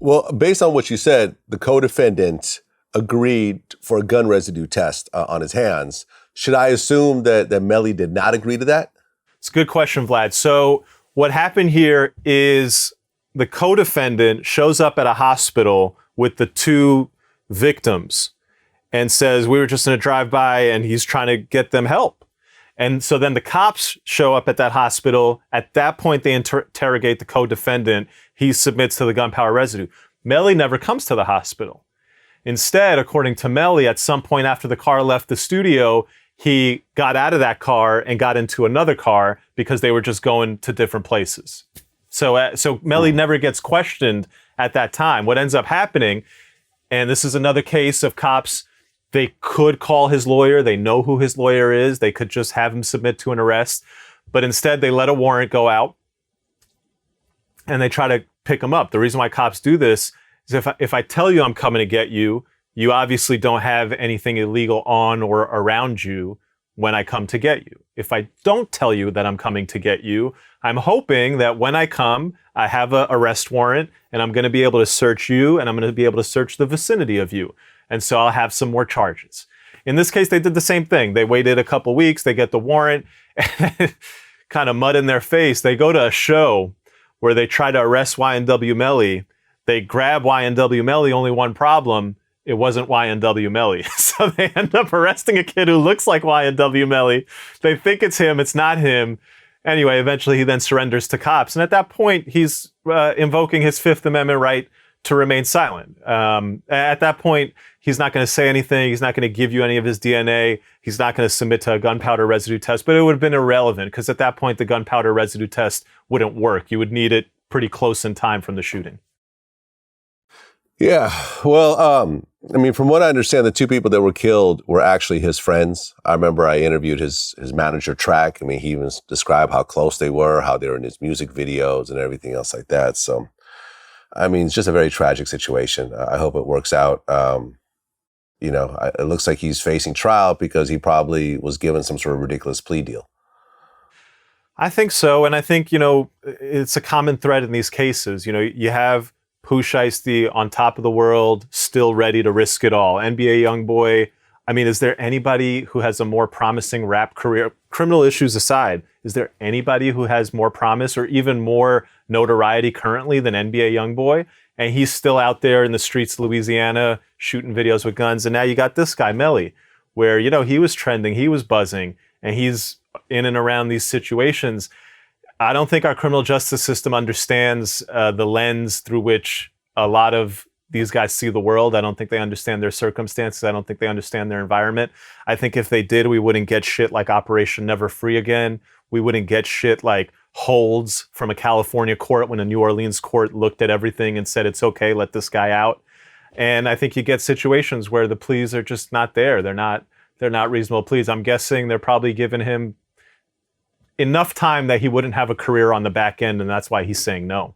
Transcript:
Well, based on what you said, the co-defendant agreed for a gun residue test on his hands. Should I assume that Melly did not agree to that? It's a good question, Vlad. So what happened here is the co-defendant shows up at a hospital with the two victims and says, we were just in a drive-by, and he's trying to get them help. And so then the cops show up at that hospital. At that point, they interrogate the co-defendant. He submits to the gunpowder residue. Melly never comes to the hospital. Instead, according to Melly, at some point after the car left the studio, he got out of that car and got into another car because they were just going to different places. So Melly never gets questioned at that time. What ends up happening, and this is another case of cops, they could call his lawyer. They know who his lawyer is. They could just have him submit to an arrest. But instead, they let a warrant go out and they try to pick him up. The reason why cops do this is if I tell you I'm coming to get you, you obviously don't have anything illegal on or around you when I come to get you. If I don't tell you that I'm coming to get you, I'm hoping that when I come, I have an arrest warrant and I'm going to be able to search you and I'm going to be able to search the vicinity of you. And so I'll have some more charges. In this case, they did the same thing. They waited a couple weeks, they get the warrant, and kind of mud in their face. They go to a show where they try to arrest YNW Melly. They grab YNW Melly, only one problem. It wasn't YNW Melly. So they end up arresting a kid who looks like YNW Melly. They think it's him. It's not him. Anyway, eventually he then surrenders to cops. And at that point, he's invoking his Fifth Amendment right to remain silent. At that point, he's not going to say anything. He's not going to give you any of his DNA. He's not going to submit to a gunpowder residue test. But it would have been irrelevant because at that point, the gunpowder residue test wouldn't work. You would need it pretty close in time from the shooting. Yeah, well, I mean, from what I understand, the two people that were killed were actually his friends. I remember I interviewed his manager, Track. I mean, he even described how close they were, how they were in his music videos and everything else like that. So, I mean, it's just a very tragic situation. I hope it works out. It looks like he's facing trial because he probably was given some sort of ridiculous plea deal. I think so. And I think, it's a common thread in these cases. You have Pooh Shiesty on top of the world, still ready to risk it all. NBA YoungBoy. I mean, is there anybody who has a more promising rap career? Criminal issues aside, is there anybody who has more promise or even more notoriety currently than NBA YoungBoy? And he's still out there in the streets of Louisiana shooting videos with guns. And now you got this guy, Melly, where, he was trending, he was buzzing, and he's in and around these situations. I don't think our criminal justice system understands the lens through which a lot of these guys see the world. I don't think they understand their circumstances. I don't think they understand their environment. I think if they did, we wouldn't get shit like Operation Never Free Again. We wouldn't get shit like holds from a California court when a New Orleans court looked at everything and said, it's okay, let this guy out. And I think you get situations where the pleas are just not there. They're not reasonable pleas. I'm guessing they're probably giving him enough time that he wouldn't have a career on the back end, and that's why he's saying no.